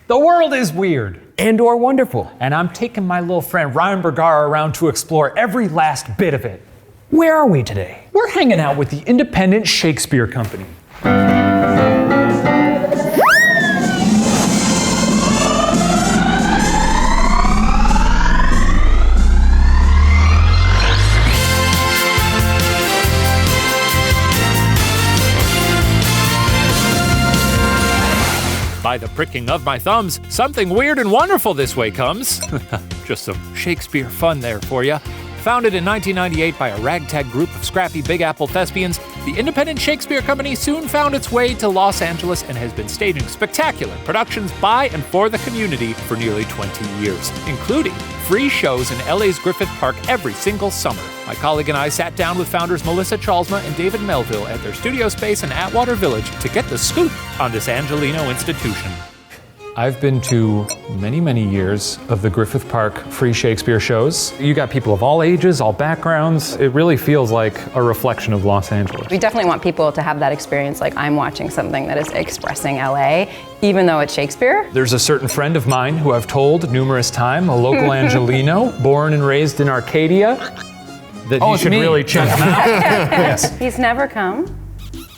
The world is weird. And/or wonderful. And I'm taking my little friend Ryan Bergara around to explore every last bit of it. Where are we today? We're hanging out with the Independent Shakespeare Company. By the pricking of my thumbs, something weird and wonderful this way comes. Just some Shakespeare fun there for you. Founded in 1998 by a ragtag group of scrappy Big Apple thespians, the Independent Shakespeare Company soon found its way to Los Angeles and has been staging spectacular productions by and for the community for nearly 20 years, including free shows in LA's Griffith Park every single summer. My colleague and I sat down with founders Melissa Chalsma and David Melville at their studio space in Atwater Village to get the scoop on this Angelino institution. I've been to many, many years of the Griffith Park free Shakespeare shows. You got people of all ages, all backgrounds. It really feels like a reflection of Los Angeles. We definitely want people to have that experience like I'm watching something that is expressing LA, even though it's Shakespeare. There's a certain friend of mine who I've told numerous times, a local Angelino, born and raised in Arcadia, that you should really check him out. Yes. He's never come.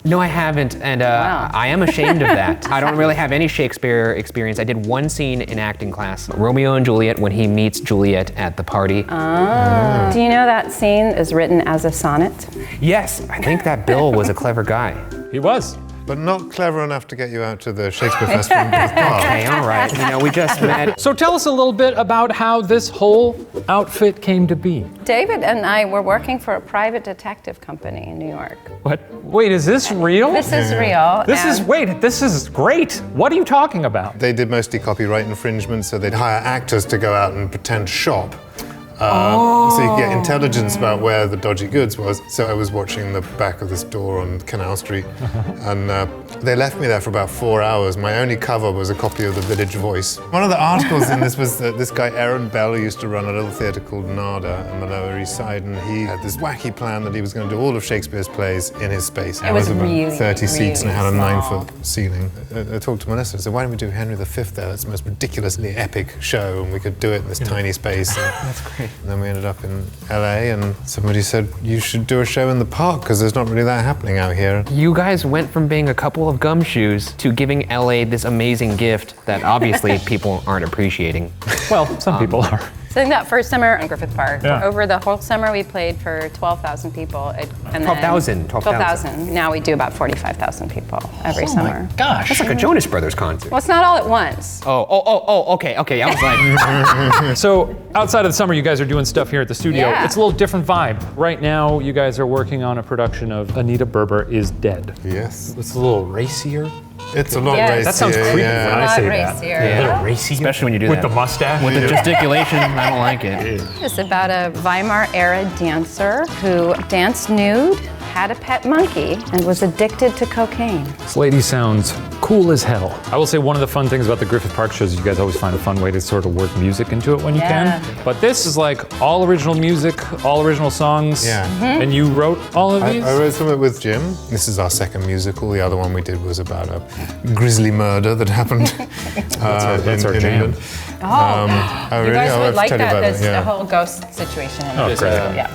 No, I haven't, and Wow. I am ashamed of that. I don't really have any Shakespeare experience. I did one scene in acting class, Romeo and Juliet, when he meets Juliet at the party. Do you know that scene is written as a sonnet? Yes, I think that Bill was a clever guy. He was. But not clever enough to get you out to the Shakespeare Festival in Griffith Park. Okay, all right. You know, we just met. So tell us a little bit about how this whole outfit came to be. David and I were working for a private detective company in New York. What? Wait, is this real? This is real. This is great. What are you talking about? They did mostly copyright infringement, so they'd hire actors to go out and pretend shop. So you could get intelligence about where the dodgy goods was. So I was watching the back of this door on Canal Street, and they left me there for about 4 hours. My only cover was a copy of the Village Voice. One of the articles in this was that this guy Aaron Bell used to run a little theatre called Nada in the Lower East Side, and he had this wacky plan that he was going to do all of Shakespeare's plays in his space. It was about really, 30 seats and it had a really 9-foot ceiling. I talked to Melissa and said, why don't we do Henry V there? That's the most ridiculously epic show, and we could do it in this tiny space. That's great. And then we ended up in LA, and somebody said, you should do a show in the park because there's not really that happening out here. You guys went from being a couple of gumshoes to giving LA this amazing gift that obviously people aren't appreciating. Well, some people are. So I think that first summer in Griffith Park, Yeah. over the whole summer we played for 12,000 people. And 12,000. 12,000. Now we do about 45,000 people every summer. Gosh. It's like a Jonas Brothers concert. Well, it's not all at once. Okay. I was like, So outside of the summer, you guys are doing stuff here at the studio. Yeah. It's a little different vibe. Right now, you guys are working on a production of Anita Berber is Dead. Yes. It's a little racier. It's a lot Yeah. racier. That sounds creepy yeah. when I lot say that. racier. A little racy. especially when you do With that. the mustache. With the gesticulation, I don't like it. It's about a Weimar era dancer who danced nude, had a pet monkey, and was addicted to cocaine. This lady sounds cool as hell. I will say one of the fun things about the Griffith Park shows is you guys always find a fun way to sort of work music into it when you Yeah. can. But this is like all original music, all original songs. Yeah. And you wrote all of these? I wrote some of it with Jim. This is our second musical. The other one we did was about a grisly murder that happened that's our in jam. England. Oh, You guys I'll would have to like tell you that, about this, it, yeah. the whole ghost situation. In Oh, it. great. Yeah.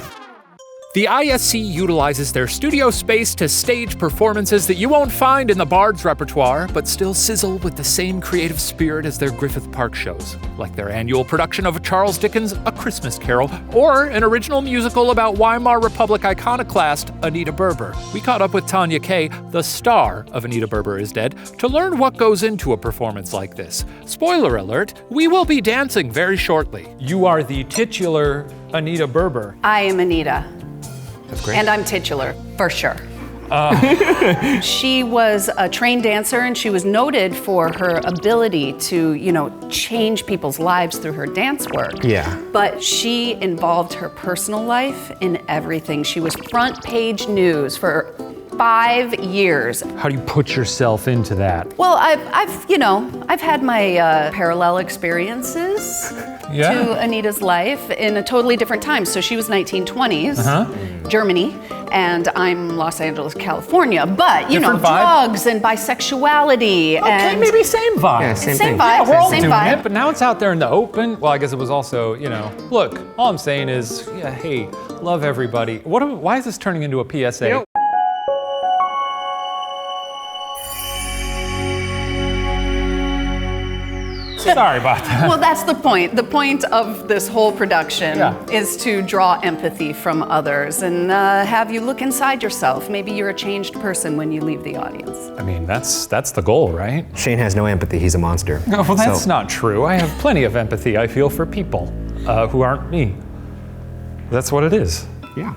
The ISC utilizes their studio space to stage performances that you won't find in the Bard's repertoire, but still sizzle with the same creative spirit as their Griffith Park shows, like their annual production of Charles Dickens' A Christmas Carol, or an original musical about Weimar Republic iconoclast Anita Berber. We caught up with Tanya Kay, the star of Anita Berber is Dead, to learn what goes into a performance like this. Spoiler alert, we will be dancing very shortly. You are the titular Anita Berber. I am Anita. That's great. And I'm titular, for sure. She was a trained dancer, and she was noted for her ability to, change people's lives through her dance work. Yeah. But she involved her personal life in everything. She was front page news for 5 years. How do you put yourself into that? Well, I've had my parallel experiences to Anita's life in a totally different time. So she was 1920s, Germany, and I'm Los Angeles, California. But, you Different know, vibe? drugs and bisexuality Okay, and... maybe same vibe. Yeah, same Same thing. vibe. Yeah, we're all Same doing vibe. it, but now it's out there in the open. Well, I guess it was also, you know, look, all I'm saying is, yeah, hey, love everybody. Why is this turning into a PSA? You know- Sorry about that. Well, that's the point. The point of this whole production Yeah. is to draw empathy from others and have you look inside yourself. Maybe you're a changed person when you leave the audience. I mean, that's the goal, right? Shane has no empathy. He's a monster. No, well, that's So- not true. I have plenty of empathy I feel for people who aren't me. That's what it is. Yeah.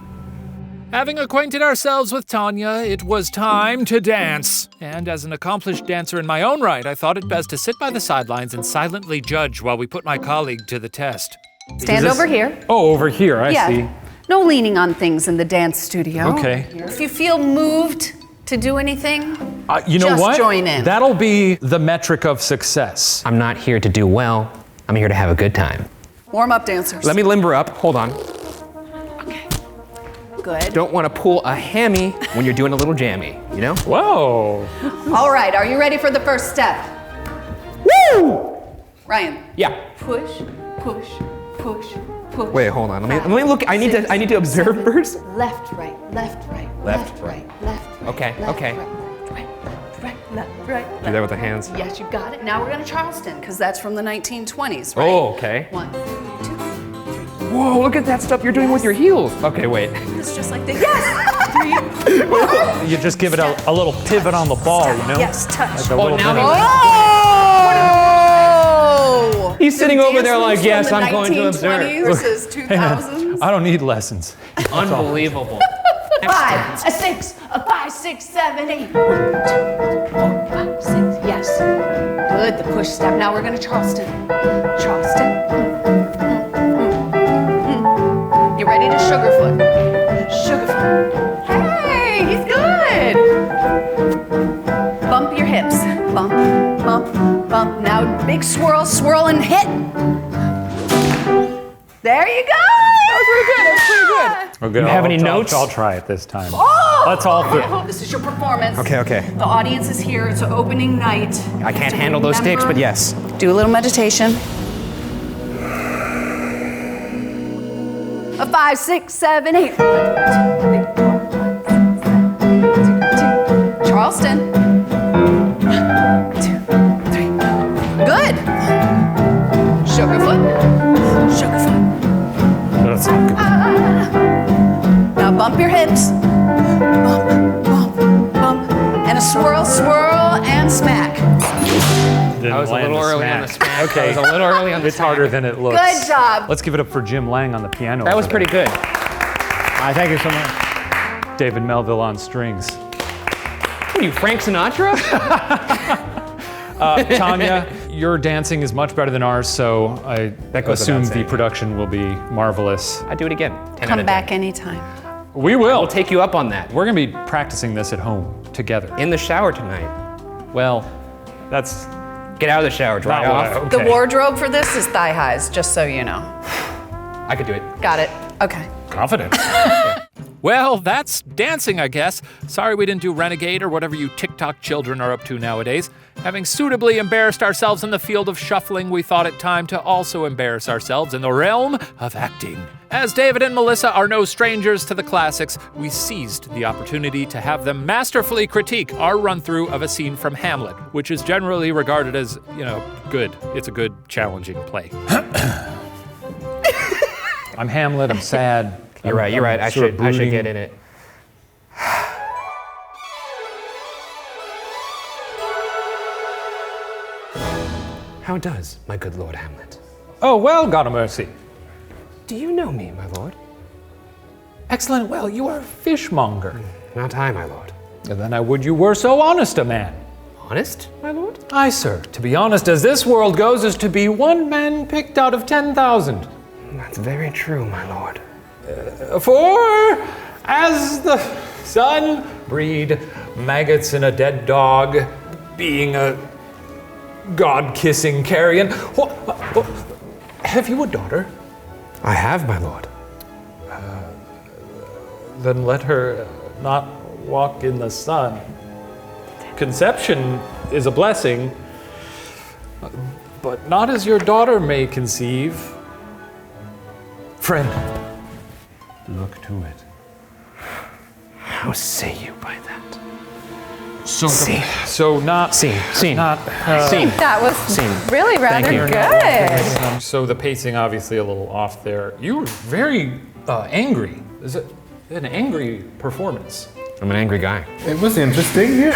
Having acquainted ourselves with Tanya, it was time to dance. And as an accomplished dancer in my own right, I thought it best to sit by the sidelines and silently judge while we put my colleague to the test. Stand this- over here. Oh, over here, I Yeah. see. No leaning on things in the dance studio. Okay. If you feel moved to do anything, You know Just what? join in. That'll be the metric of success. I'm not here to do well. I'm here to have a good time. warm up dancers. Let me limber up. Hold on. Good. Don't want to pull a hammy when you're doing a little jammy, you know? Whoa. All right, are you ready for the first step? Woo! Ryan. Yeah. Push, push, push, push. Wait, hold on. Let me look. I need to observe seven, first. Left, right, left, right, Left, right, left, right. Okay, left, okay. Right, right, left, right. Do that with the hands. Yes, you got it. Now we're going to Charleston, because that's from the 1920s, right? Oh, okay. 1, 2, Whoa, look at that stuff you're doing with your heels. Okay, wait. it's just like this. Yes! 3, You just give it a little pivot on the ball, you know? yes, touch. Like a little now bit he- Oh! He's sitting over there like, Dance yes, moves I'm from going to the observe. 1920s versus 2000s. I don't need lessons. Unbelievable. 5, a 6, a 5, 6, 7, 8. 1, 2, 4, 5, 6. Yes. Good. The push step. Now we're going to Charleston. Charleston. You ready to Sugarfoot? Sugarfoot. Hey, he's good. Bump your hips. Bump, bump, bump. Now big swirl, swirl, and hit. There you go. That was pretty good. That was pretty good. Okay, You have any notes? I'll try it this time. Oh! Let's all fit. This is your performance. Okay, okay. The audience is here. It's opening night. I can't handle those sticks, but yes. Do a little meditation. A 5, 6, 7, 8. 1, 2, 3, 4, 5, 6, 7, 8. 2, 2. Charleston. 1, 2, 3. Good. Sugarfoot. Sugarfoot. That's not good. Now bump your hips. Bump, bump, bump. And a swirl, swirl, and smack. Didn't I was a land little the early on the smack. Okay. I was a little early on the It's smack. harder than it looks. Good job. Let's give it up for Jim Lang on the piano. That was over pretty there. good. Thank you so much. David Melville on strings. What are you, Frank Sinatra? Tanya, your dancing is much better than ours, so I That goes assume without the saying. production will be marvelous. I'd do it again. 10 out Come of 10. back anytime. We will. We'll take you up on that. We're gonna be practicing this at home together. In the shower tonight. Well, that's Get out of the shower, dry not what off. I- The okay. wardrobe for this is thigh highs, just so you know. I could do it. Got it. Okay. Confident. Well, that's dancing, I guess. Sorry we didn't do Renegade or whatever you TikTok children are up to nowadays. Having suitably embarrassed ourselves in the field of shuffling, we thought it time to also embarrass ourselves in the realm of acting. As David and Melissa are no strangers to the classics, we seized the opportunity to have them masterfully critique our run-through of a scene from Hamlet, which is generally regarded as, good. It's a good, challenging play. I'm Hamlet. I'm sad. You're right, you're right. I should get in it. How does, my good Lord Hamlet? Oh well, God of mercy. Do you know me, my lord? Excellent. Well, you are a fishmonger. Not I, my lord. Then I would you were so honest a man. Honest, my lord? Aye, sir. To be honest, as this world goes, is to be one man picked out of 10,000. That's very true, my lord. For as the sun breed maggots in a dead dog, being a god-kissing carrion. Have you a daughter? I have, my lord. then let her not walk in the sun. Conception is a blessing, but not as your daughter may conceive. Friend, look to it. How say you by that? So, Scene. so not Scene. not. Scene. That was Scene. really rather you. good. So the pacing obviously a little off there. You were very angry. Is it an angry performance? I'm an angry guy. It was interesting.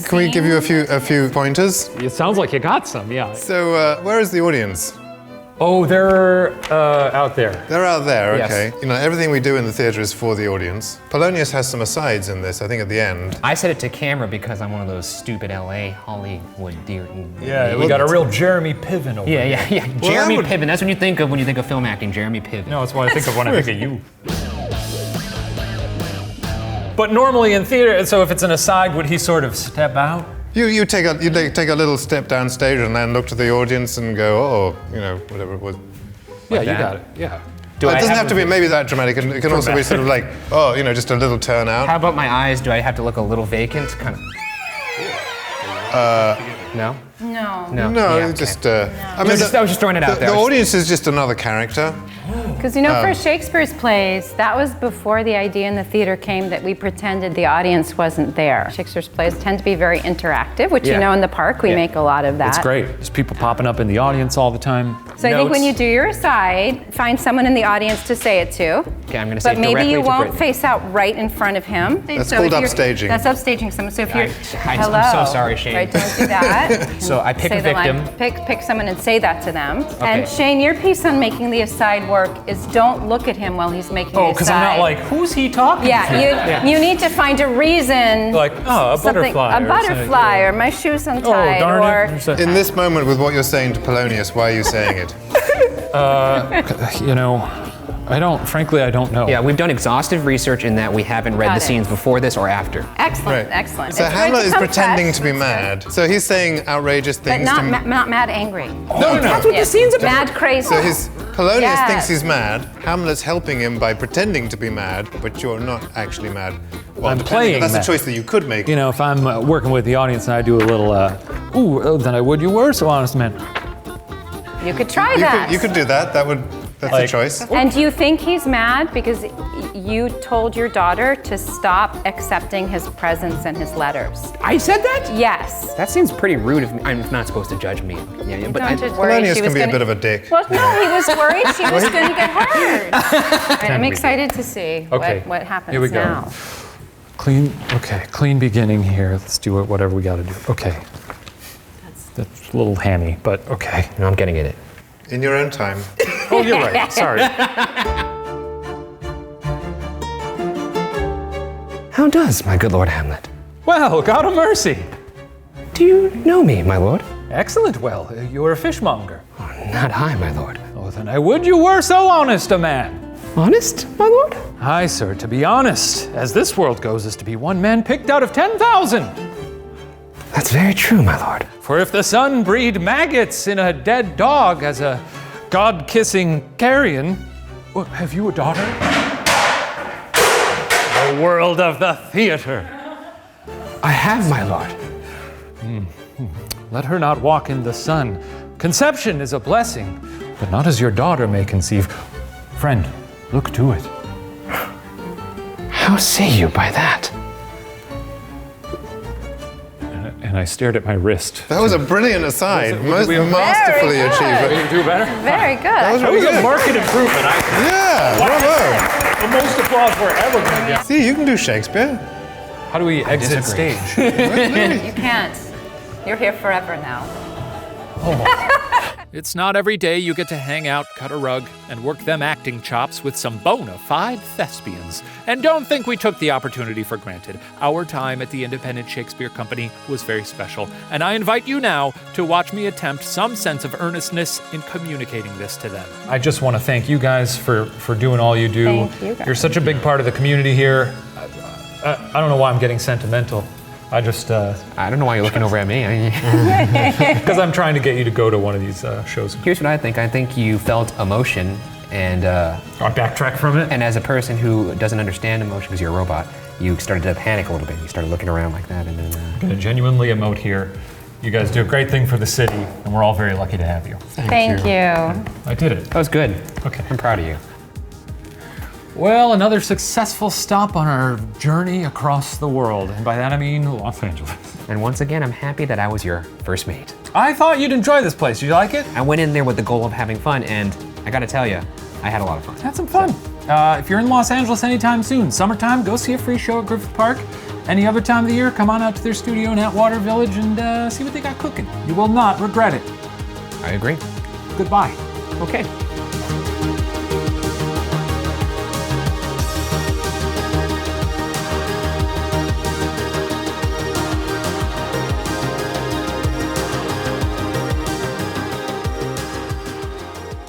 Can we give you a few pointers? It sounds like you got some, yeah. So, where is the audience? Oh, they're out there. They're out there, Yes. okay. You know, everything we do in the theatre is for the audience. Polonius has some asides in this, I think, at the end. I said it to camera because I'm one of those stupid LA Hollywood deer. Yeah, we got a real Jeremy Piven over Yeah, there. yeah, yeah. Jeremy would- Piven. That's what you think of when you think of film acting. Jeremy Piven. No, that's what I think of when I think of you. But normally in theater, so if it's an aside, would he sort of step out? You take a little step downstage and then look to the audience and go, oh, you know, whatever it was. Yeah, you that? got it. Yeah. Well, it doesn't have to be maybe that dramatic. It can also be sort of like, oh, you know, just a little turn out. How about my eyes? Do I have to look a little vacant? Kind of. No. No. No. No, Yeah, okay. just. I I was just throwing it out the there. audience is just another character. Because for Shakespeare's plays, that was before the idea in the theater came that we pretended the audience wasn't there. Shakespeare's plays tend to be very interactive, which Yeah. you know in the park we Yeah. make a lot of that. It's great. There's people popping up in the audience all the time. So I think when you do your aside, find someone in the audience to say it to. Okay, I'm gonna say But it maybe directly you to won't Brittany. face out right in front of him. That's So called if you're- upstaging. That's upstaging someone. So if you're I'm hello, so sorry, Shane. Right, don't do that. So I pick Say a the line. victim. Pick someone and say that to them. And Okay. Shane, your piece on making the aside work is don't look at him while he's making the Oh, aside. because I'm not like, who's he talking to? Yeah, you need to find a reason. Like, oh, a something- butterfly. A or butterfly, something. or my shoes Oh, untied, darn or it. There's In this moment, with what you're saying to Polonius, why are you saying it? You know, frankly, I don't know. Yeah, we've done exhaustive research in that we haven't read Got the it. scenes before this or after. excellent, excellent. So It's Hamlet good is to come pretending fresh, to be mad. So he's saying outrageous but things not to not mad angry. No, That's what the scene's about. Mad crazy. So Polonius Yes. thinks he's mad. Hamlet's helping him by pretending to be mad, but you're not actually mad. Well, I'm depending- playing That's mad. a choice that you could make. You know, if I'm working with the audience and I do a little, then I would. You were so honest, man. You could try that. You could do that. That's a Like- choice. And do you think he's mad because you told your daughter to stop accepting his presents and his letters? I said that? Yes. That seems pretty rude of me. I'm not supposed to judge me. Yeah, but Don't I, just worry. Polonius She can was be a gonna- bit of a dick. Well, no, he was worried she was going to get hurt. I'm excited to see Okay, what happens here we go. now. Clean beginning here. Let's do whatever we got to do. Okay. That's a little hammy, but okay. no, I'm getting it. In your own time. Oh, you're right. Sorry. How does my good Lord Hamlet? Well, God of mercy. Do you know me, my lord? Excellent. Well, you're a fishmonger. Not I, my lord. Oh, then I would you were so honest a man. Honest, my lord? Aye, sir, to be honest, as this world goes, is to be one man picked out of 10,000. That's very true, my lord. For if the sun breed maggots in a dead dog as a god-kissing carrion, well, have you a daughter? The world of the theater. I have, my lord. Let her not walk in the sun. Conception is a blessing, but not as your daughter may conceive. Friend, look to it. How say you by that? And I stared at my wrist. That was a brilliant aside. Most we- masterfully Very achieved. good. Can you do better? Very good. That was That really was a good. market improvement. Yeah, bravo. The most applause we're ever going to get. See, you can do Shakespeare. How do we exit disagree. stage? You can't. You're here forever now. It's not every day you get to hang out, cut a rug, and work them acting chops with some bona fide thespians. And don't think we took the opportunity for granted. Our time at the Independent Shakespeare Company was very special, and I invite you now to watch me attempt some sense of earnestness in communicating this to them. I just want to thank you guys for doing all you do. Thank you guys. You're such a big part of the community here. I don't know why I'm getting sentimental. I just, I don't know why you're looking over at me. because I'm trying to get you to go to one of these shows. Here's what I think. I think you felt emotion And I backtrack from it. and as a person who doesn't understand emotion because you're a robot, you started to panic a little bit. You started looking around like that, and then I'm gonna genuinely emote here. You guys do a great thing for the city, and we're all very lucky to have you. Thank you. I did it. that was good. Okay. I'm proud of you. Well, another successful stop on our journey across the world, and by that I mean Los Angeles. And once again, I'm happy that I was your first mate. I thought you'd enjoy this place. Did you like it? I went in there with the goal of having fun, and I gotta tell you, I had a lot of fun. Had some fun. If you're in Los Angeles anytime soon, summertime, go see a free show at Griffith Park. Any other time of the year, come on out to their studio in Atwater Village and see what they got cooking. You will not regret it. I agree. Goodbye. Okay.